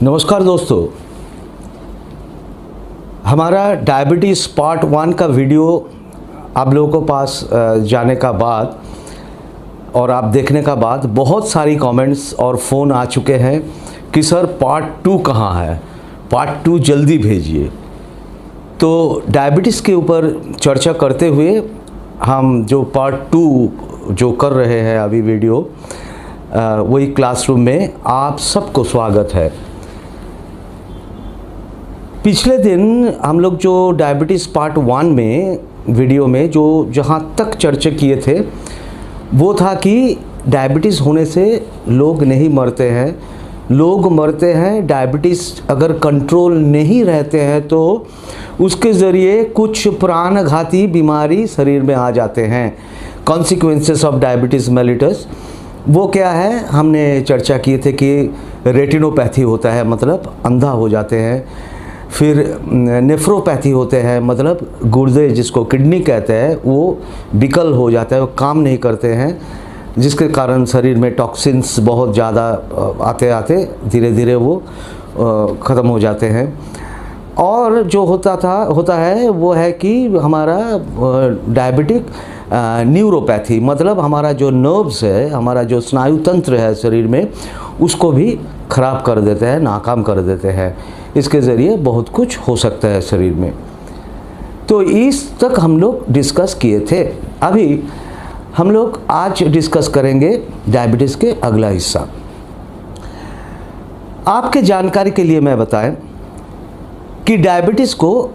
नमस्कार दोस्तों, हमारा डायबिटीज़ पार्ट 1 का वीडियो आप लोगों के पास जाने का बाद और आप देखने का बाद बहुत सारी कमेंट्स और फ़ोन आ चुके हैं कि सर पार्ट 2 कहाँ है, पार्ट 2 जल्दी भेजिए। तो डायबिटीज़ के ऊपर चर्चा करते हुए हम जो पार्ट 2 जो कर रहे हैं अभी वीडियो, वही क्लासरूम में आप सबको स्वागत है। पिछले दिन हम लोग जो डायबिटीज़ पार्ट 1 में वीडियो में जो जहाँ तक चर्चा किए थे वो था कि डायबिटीज़ होने से लोग नहीं मरते हैं, लोग मरते हैं डायबिटीज़ अगर कंट्रोल नहीं रहते हैं तो उसके ज़रिए कुछ प्राणघाती बीमारी शरीर में आ जाते हैं। कॉन्सिक्वेंसेस ऑफ डायबिटीज़ मेलिटस वो क्या है, हमने चर्चा किए थे कि रेटिनोपैथी होता है, मतलब अंधा हो जाते हैं। फिर नेफ्रोपैथी होते हैं, मतलब गुर्दे जिसको किडनी कहते हैं वो विकल हो जाता है, वो काम नहीं करते हैं, जिसके कारण शरीर में टॉक्सिन्स बहुत ज़्यादा आते आते धीरे धीरे वो ख़त्म हो जाते हैं। और जो होता है वो है कि हमारा डायबिटिक न्यूरोपैथी, मतलब हमारा जो नर्व्स है, हमारा जो स्नायु तंत्र है शरीर में, उसको भी ख़राब कर देते हैं, नाकाम कर देते हैं। इसके ज़रिए बहुत कुछ हो सकता है शरीर में। तो इस तक हम लोग डिस्कस किए थे। अभी हम लोग आज डिस्कस करेंगे डायबिटीज़ के अगला हिस्सा। आपके जानकारी के लिए मैं बताएं कि डायबिटीज़ को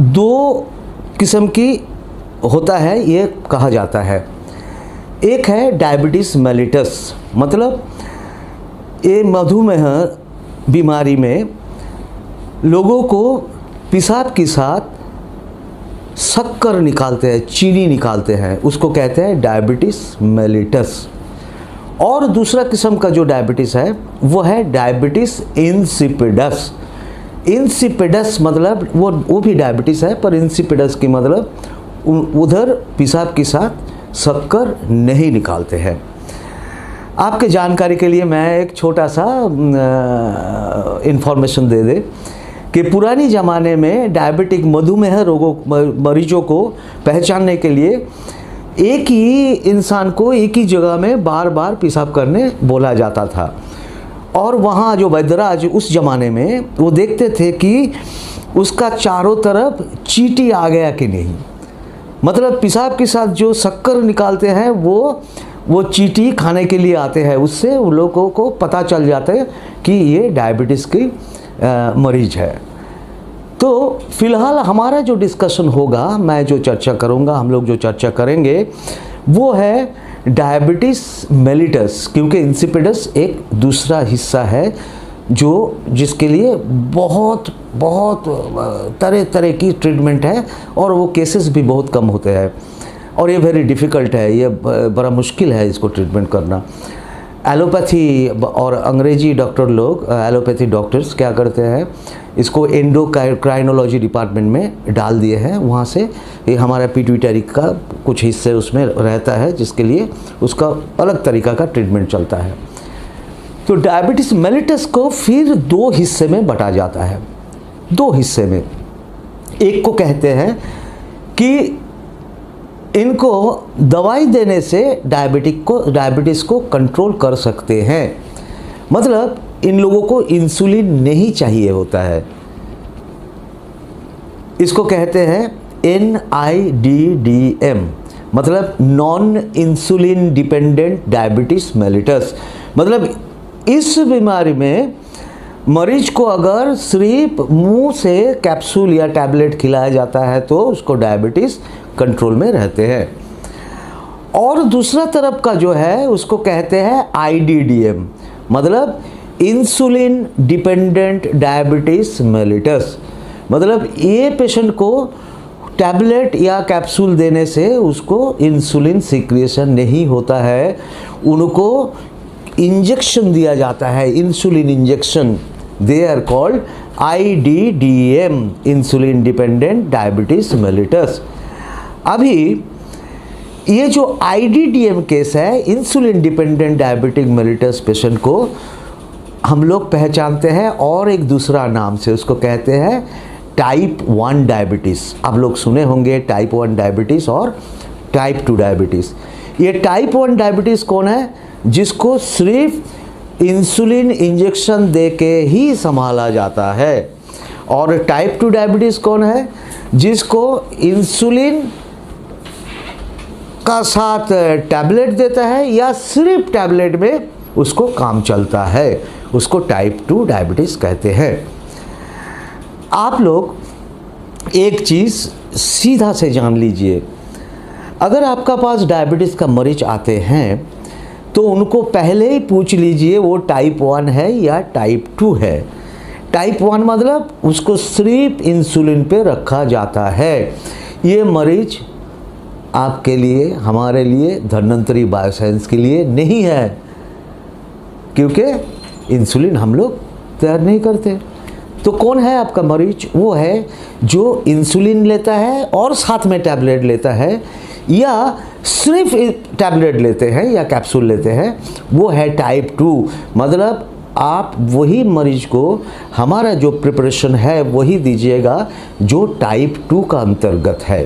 2 किस्म की होता है, ये कहा जाता है। एक है डायबिटीज़ मेलिटस, मतलब ये मधुमेह बीमारी में लोगों को पेशाब के साथ शक्कर निकालते हैं, चीनी निकालते हैं, उसको कहते हैं डायबिटीज़ मेलिटस। और दूसरा किस्म का जो डायबिटीज़ है वो है डायबिटीज़ इंसिपिडस। इंसिपिडस मतलब वो भी डायबिटीज़ है, पर इंसिपिडस की मतलब उधर पेशाब के साथ शक्कर नहीं निकालते हैं। आपके जानकारी के लिए मैं एक छोटा सा इंफॉर्मेशन दे दे कि पुरानी ज़माने में डायबिटिक मधुमेह मरीजों को पहचानने के लिए एक ही इंसान को एक ही जगह में बार बार पेशाब करने बोला जाता था। और वहाँ जो वैद्यराज उस ज़माने में वो देखते थे कि उसका चारों तरफ चींटी आ गया कि नहीं, मतलब पेशाब के साथ जो शक्कर निकालते हैं वो चींटी खाने के लिए आते हैं। उससे उन लोगों को पता चल जाता है कि ये डायबिटीज़ की मरीज है। तो फिलहाल हमारा जो डिस्कशन होगा, मैं जो चर्चा करूंगा, हम लोग जो चर्चा करेंगे वो है डायबिटीज़ मेलिटस, क्योंकि इंसिपिडस एक दूसरा हिस्सा है जिसके लिए बहुत तरह तरह की ट्रीटमेंट है और वो केसेस भी बहुत कम होते हैं और ये वेरी डिफ़िकल्ट है, ये बड़ा मुश्किल है इसको ट्रीटमेंट करना। एलोपैथी और अंग्रेजी डॉक्टर लोग, एलोपैथी डॉक्टर्स क्या करते हैं, इसको एंडोक्राइनोलॉजी डिपार्टमेंट में डाल दिए हैं। वहाँ से ये हमारा पिट्यूटरी का कुछ हिस्से उसमें रहता है, जिसके लिए उसका अलग तरीका का ट्रीटमेंट चलता है। तो डायबिटीज़ मेलिटस को फिर 2 हिस्से में बांटा जाता है। 2 हिस्से में, एक को कहते हैं कि इनको दवाई देने से डायबिटीज़ को कंट्रोल कर सकते हैं, मतलब इन लोगों को इंसुलिन नहीं चाहिए होता है। इसको कहते हैं NIDDM, मतलब non insulin dependent diabetes mellitus. मतलब इस बीमारी में मरीज को अगर सिर्फ मुंह से कैप्सूल या टैबलेट खिलाया जाता है तो उसको डायबिटीज़ कंट्रोल में रहते हैं। और दूसरा तरफ का जो है उसको कहते हैं IDDM, मतलब इंसुलिन डिपेंडेंट डायबिटीज़ मेलिटस। मतलब ये पेशेंट को टैबलेट या कैप्सूल देने से उसको इंसुलिन सिक्रिएशन नहीं होता है, उनको इंजेक्शन दिया जाता है, insulin injection. They are called IDDM, insulin dependent diabetes mellitus. अभी ये जो IDDM केस है, insulin dependent diabetic mellitus patient को हम लोग पहचानते हैं और एक दूसरा नाम से, उसको कहते हैं टाइप 1 डायबिटीज़। आप लोग सुने होंगे टाइप 1 डायबिटीज़ और टाइप 2 डायबिटीज़। ये टाइप 1 डायबिटीज़ कौन है? जिसको सिर्फ इंसुलिन इंजेक्शन दे के ही संभाला जाता है। और टाइप 2 डायबिटीज़ कौन है? जिसको इंसुलिन का साथ टैबलेट देता है या सिर्फ टैबलेट में उसको काम चलता है, उसको टाइप 2 डायबिटीज़ कहते हैं। आप लोग एक चीज़ सीधा से जान लीजिए, अगर आपका पास डायबिटीज़ का मरीज आते हैं तो उनको पहले ही पूछ लीजिए वो टाइप 1 है या टाइप 2 है। टाइप 1 मतलब उसको सिर्फ इंसुलिन पे रखा जाता है। ये मरीज आपके लिए, हमारे लिए, धन्वंतरी बायोसाइंस के लिए नहीं है, क्योंकि इंसुलिन हम लोग तैयार नहीं करते। तो कौन है आपका मरीज? वो है जो इंसुलिन लेता है और साथ में टैबलेट लेता है, या सिर्फ टैबलेट लेते हैं या कैप्सूल लेते हैं, वो है टाइप 2। मतलब आप वही मरीज को हमारा जो प्रिपरेशन है वही दीजिएगा जो टाइप 2 का अंतर्गत है।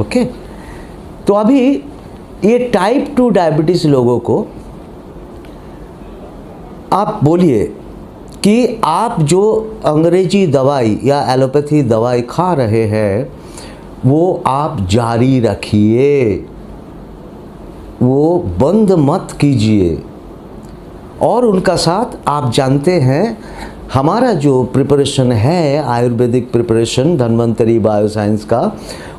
ओके, तो अभी ये टाइप 2 डायबिटीज़ लोगों को आप बोलिए कि आप जो अंग्रेजी दवाई या एलोपैथी दवाई खा रहे हैं वो आप जारी रखिए, वो बंद मत कीजिए। और उनका साथ आप जानते हैं हमारा जो प्रिपरेशन है, आयुर्वेदिक प्रिपरेशन धन्वंतरी बायोसाइंस का,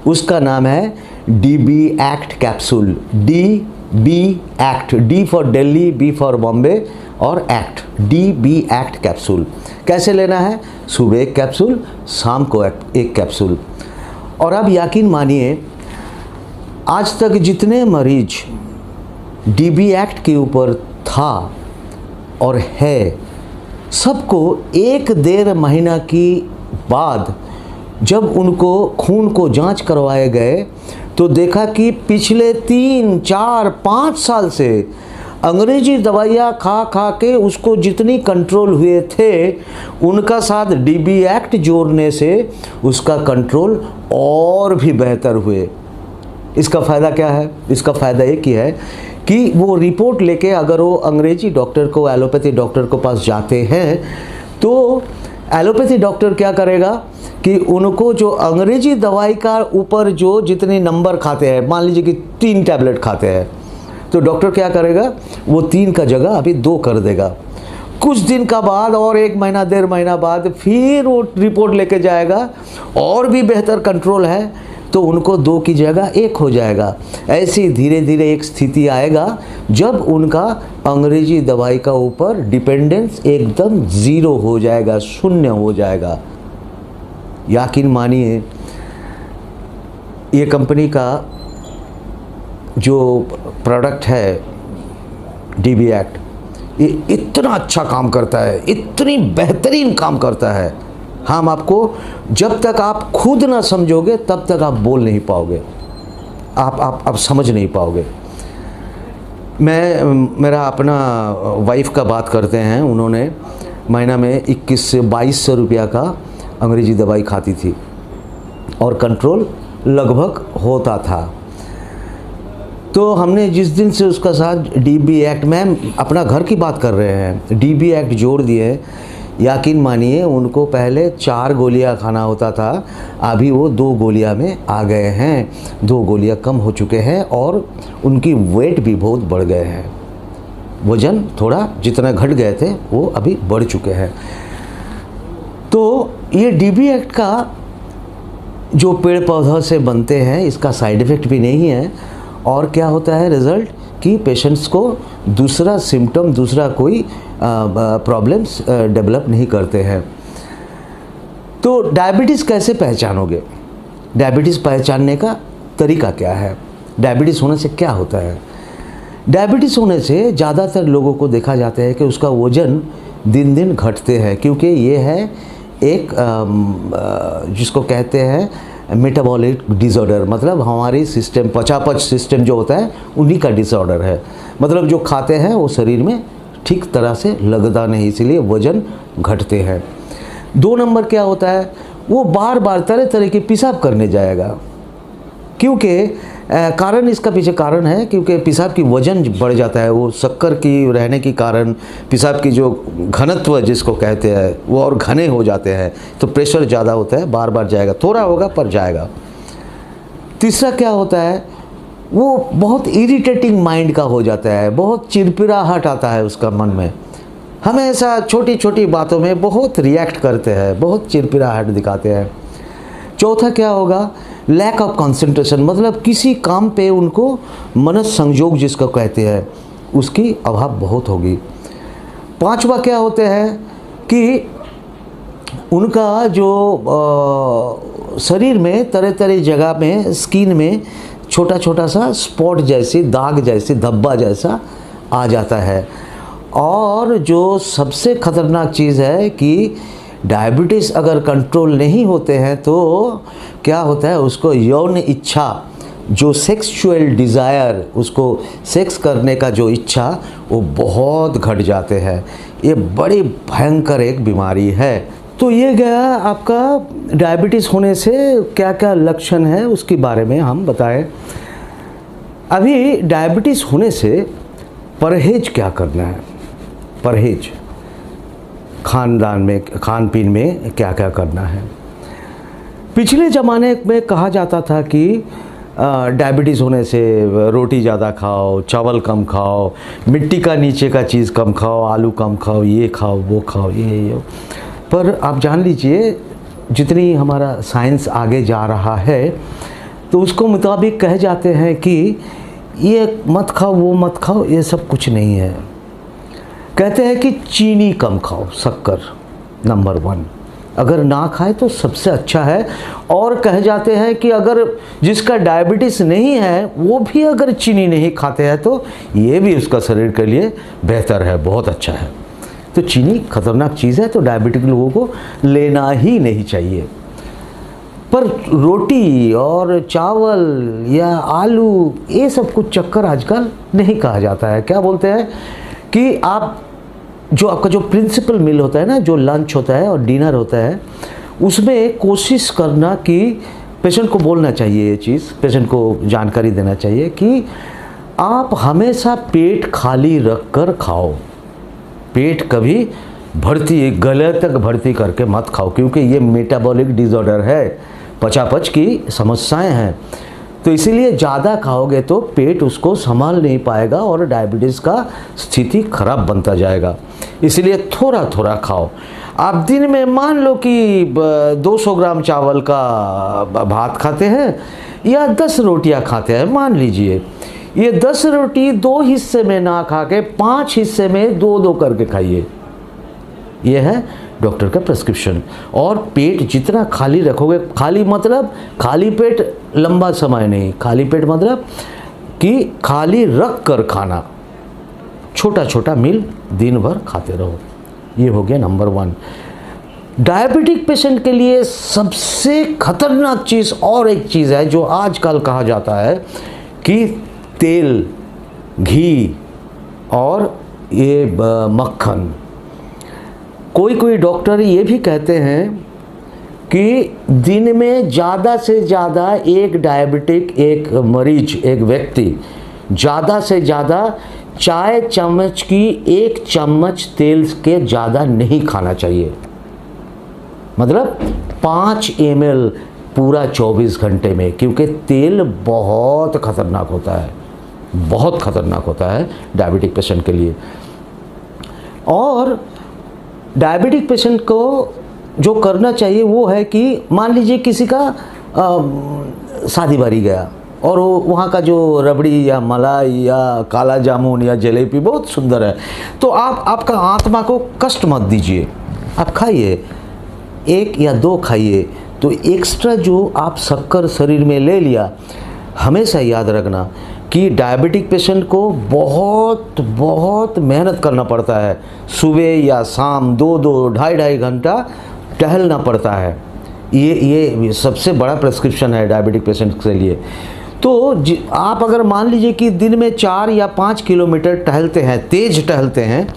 उसका नाम है DB act capsule. DB act, D for Delhi, B for Bombay और एक्ट, DB एक्ट कैप्सूल। कैसे लेना है? सुबह एक कैप्सूल, शाम को एक कैप्सूल। और अब यकीन मानिए, आज तक जितने मरीज DB एक्ट के ऊपर था और है, सबको 1-1.5 महीना की बाद जब उनको खून को जांच करवाए गए तो देखा कि पिछले 3, 4, 5 साल से अंग्रेजी दवाइयाँ खा खा के उसको जितनी कंट्रोल हुए थे, उनका साथ DB एक्ट जोड़ने से उसका कंट्रोल और भी बेहतर हुए। इसका फ़ायदा क्या है? इसका फ़ायदा एक ही है कि वो रिपोर्ट लेके अगर वो अंग्रेजी डॉक्टर को, एलोपैथी डॉक्टर के पास जाते हैं तो एलोपैथी डॉक्टर क्या करेगा कि उनको जो अंग्रेजी दवाई का ऊपर जो जितने नंबर खाते हैं, मान लीजिए कि 3 टैबलेट खाते हैं, तो डॉक्टर क्या करेगा, वो 3 का जगह अभी 2 कर देगा। कुछ दिन का बाद और 1 महीना 1.5 महीना बाद फिर वो रिपोर्ट लेके जाएगा, और भी बेहतर कंट्रोल है तो उनको 2 की जगह 1 हो जाएगा। ऐसे धीरे धीरे एक स्थिति आएगा जब उनका अंग्रेजी दवाई का ऊपर डिपेंडेंस एकदम 0 हो जाएगा, 0 हो जाएगा। यकीन मानिए, ये कंपनी का जो प्रोडक्ट है DB एक्ट, ये इतना अच्छा काम करता है, इतनी बेहतरीन काम करता है, हम आपको जब तक आप खुद ना समझोगे तब तक आप बोल नहीं पाओगे, आप समझ नहीं पाओगे। मेरा अपना वाइफ का बात करते हैं, उन्होंने महीना में 21 से 2200 रुपया का अंग्रेजी दवाई खाती थी और कंट्रोल लगभग होता था। तो हमने जिस दिन से उसका साथ DB एक्ट, में अपना घर की बात कर रहे हैं, DB एक्ट जोड़ दिए, यकीन मानिए उनको पहले 4 गोलियां खाना होता था, अभी वो 2 गोलियां में आ गए हैं, 2 गोलियां कम हो चुके हैं और उनकी वेट भी बहुत बढ़ गए हैं। वज़न थोड़ा जितना घट गए थे वो अभी बढ़ चुके हैं। तो ये DB एक्ट का जो पेड़ पौधों से बनते हैं, इसका साइड इफ़ेक्ट भी नहीं है। और क्या होता है रिज़ल्ट कि पेशेंट्स को दूसरा सिम्टम, दूसरा कोई प्रॉब्लम्स डेवलप नहीं करते हैं। तो डायबिटीज़ कैसे पहचानोगे? डायबिटीज़ पहचानने का तरीका क्या है? डायबिटीज़ होने से क्या होता है? डायबिटीज़ होने से ज़्यादातर लोगों को देखा जाता है कि उसका वज़न दिन दिन घटते हैं, क्योंकि ये है एक जिसको कहते हैं मेटाबॉलिक डिसऑर्डर, मतलब हमारी सिस्टम, पचापच सिस्टम जो होता है उन्हीं का डिसऑर्डर है। मतलब जो खाते हैं वो शरीर में ठीक तरह से लगता नहीं, इसीलिए वज़न घटते हैं। 2 नंबर क्या होता है, वो बार बार तरह तरह के पेशाब करने जाएगा, क्योंकि कारण इसका पीछे कारण है, क्योंकि पेशाब की वज़न बढ़ जाता है, वो शक्कर की रहने के कारण पेशाब की जो घनत्व जिसको कहते हैं वो और घने हो जाते हैं, तो प्रेशर ज़्यादा होता है, बार बार जाएगा, थोड़ा होगा पर जाएगा। तीसरा क्या होता है, वो बहुत इरिटेटिंग माइंड का हो जाता है, बहुत चिड़चिड़ाहट आता है उसका मन में, हमेशा छोटी छोटी बातों में बहुत रिएक्ट करते हैं, बहुत चिड़चिड़ाहट दिखाते हैं। चौथा क्या होगा, लैक ऑफ कंसंट्रेशन, मतलब किसी काम पे उनको मनस संयोग जिसको कहते हैं उसकी अभाव बहुत होगी। 5वां क्या होते हैं कि उनका जो शरीर में तरह तरह जगह में स्किन में छोटा छोटा सा स्पॉट जैसी, दाग जैसी, धब्बा जैसा आ जाता है। और जो सबसे ख़तरनाक चीज़ है कि डायबिटीज़ अगर कंट्रोल नहीं होते हैं तो क्या होता है, उसको यौन इच्छा, जो सेक्सुअल डिज़ायर, उसको सेक्स करने का जो इच्छा, वो बहुत घट जाते हैं। ये बड़ी भयंकर एक बीमारी है। तो ये गया आपका डायबिटीज़ होने से क्या क्या लक्षण है उसके बारे में हम बताएं। अभी डायबिटीज़ होने से परहेज क्या करना है, परहेज खानदान में, खान पीन में क्या क्या करना है। पिछले ज़माने में कहा जाता था कि डायबिटीज़ होने से रोटी ज़्यादा खाओ, चावल कम खाओ, मिट्टी का नीचे का चीज़ कम खाओ, आलू कम खाओ, ये खाओ वो खाओ, ये। पर आप जान लीजिए जितनी हमारा साइंस आगे जा रहा है तो उसको मुताबिक कह जाते हैं कि ये मत खाओ वो मत खाओ, ये सब कुछ नहीं है। कहते हैं कि चीनी कम खाओ, शक्कर नंबर 1 अगर ना खाए तो सबसे अच्छा है। और कह जाते हैं कि अगर जिसका डायबिटीज़ नहीं है वो भी अगर चीनी नहीं खाते हैं तो ये भी उसका शरीर के लिए बेहतर है, बहुत अच्छा है। तो चीनी खतरनाक चीज़ है, तो डायबिटिक लोगों को लेना ही नहीं चाहिए। पर रोटी और चावल या आलू ये सब कुछ चक्कर आजकल नहीं कहा जाता है। क्या बोलते हैं कि आप जो आपका जो प्रिंसिपल मील होता है ना, जो लंच होता है और डिनर होता है, उसमें कोशिश करना कि पेशेंट को बोलना चाहिए, ये चीज़ पेशेंट को जानकारी देना चाहिए कि आप हमेशा पेट खाली रख कर खाओ। पेट कभी भर्ती, गले तक भर्ती करके मत खाओ, क्योंकि ये मेटाबॉलिक डिसऑर्डर है, पचापच की समस्याएं हैं। तो इसीलिए ज़्यादा खाओगे तो पेट उसको संभाल नहीं पाएगा और डायबिटीज़ का स्थिति खराब बनता जाएगा। इसलिए थोड़ा थोड़ा खाओ। आप दिन में मान लो कि 200 ग्राम चावल का भात खाते हैं या 10 रोटियां खाते हैं, मान लीजिए ये 10 रोटी 2 हिस्से में ना खा के 5 हिस्से में 2-2 करके खाइए। ये है डॉक्टर का प्रेस्क्रिप्शन। और पेट जितना खाली रखोगे, खाली मतलब खाली पेट लंबा समय नहीं, खाली पेट मतलब कि खाली रख कर खाना, छोटा छोटा मील दिन भर खाते रहो। ये हो गया नंबर 1। डायबिटिक पेशेंट के लिए सबसे खतरनाक चीज़ और एक चीज़ है जो आजकल कहा जाता है कि तेल, घी और ये मक्खन। कोई डॉक्टर ये भी कहते हैं कि दिन में ज़्यादा से ज़्यादा एक डायबिटिक, एक मरीज, एक व्यक्ति ज़्यादा से ज़्यादा चाय चम्मच की 1 चम्मच तेल के ज़्यादा नहीं खाना चाहिए। मतलब 5 ml पूरा 24 घंटे में, क्योंकि तेल बहुत ख़तरनाक होता है, बहुत ख़तरनाक होता है डायबिटिक पेशेंट के लिए। और डायबिटिक पेशेंट को जो करना चाहिए वो है कि मान लीजिए किसी का शादी बारी गया और वहाँ का जो रबड़ी या मलाई या काला जामुन या जलेबी बहुत सुंदर है, तो आप आपका आत्मा को कष्ट मत दीजिए, आप खाइए, 1 या 2 खाइए। तो एक्स्ट्रा जो आप शक्कर शरीर में ले लिया, हमेशा याद रखना कि डायबिटिक पेशेंट को बहुत मेहनत करना पड़ता है। सुबह या शाम 2-2, 2.5 घंटा टहलना पड़ता है। ये सबसे बड़ा प्रेस्क्रिप्शन है डायबिटिक पेशेंट के लिए। तो आप अगर मान लीजिए कि दिन में 4 या 5 किलोमीटर टहलते हैं, तेज टहलते हैं,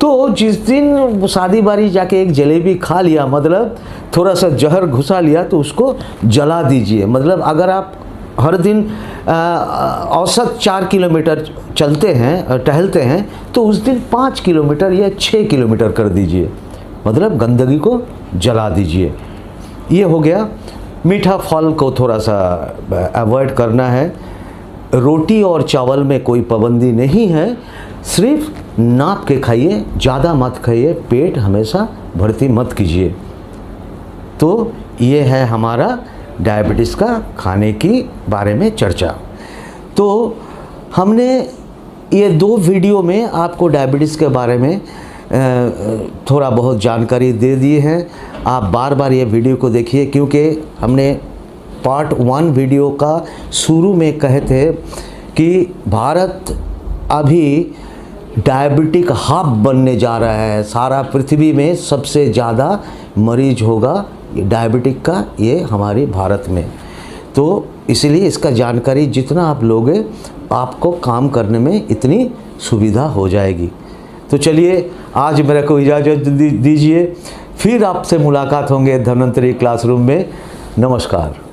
तो जिस दिन शादी बारी जाके एक जलेबी खा लिया, मतलब थोड़ा सा जहर घुसा लिया, तो उसको जला दीजिए। मतलब अगर आप हर दिन औसत 4 किलोमीटर चलते हैं, टहलते हैं, तो उस दिन 5 किलोमीटर या 6 किलोमीटर कर दीजिए, मतलब गंदगी को जला दीजिए। ये हो गया। मीठा फल को थोड़ा सा अवॉइड करना है। रोटी और चावल में कोई पाबंदी नहीं है, सिर्फ नाप के खाइए, ज़्यादा मत खाइए, पेट हमेशा भर्ती मत कीजिए। तो ये है हमारा डायबिटीज़ का खाने की बारे में चर्चा। तो हमने ये 2 वीडियो में आपको डायबिटीज़ के बारे में थोड़ा बहुत जानकारी दे दी है। आप बार बार ये वीडियो को देखिए, क्योंकि हमने पार्ट 1 वीडियो का शुरू में कहे थे कि भारत अभी डायबिटिक हब बनने जा रहा है। सारा पृथ्वी में सबसे ज़्यादा मरीज होगा डायबिटिक का ये हमारे भारत में। तो इसलिए इसका जानकारी जितना आप लोगे, आपको काम करने में इतनी सुविधा हो जाएगी। तो चलिए आज मेरे को इजाज़त दीजिए, फिर आपसे मुलाकात होंगे धन्वंतरी क्लासरूम में। नमस्कार।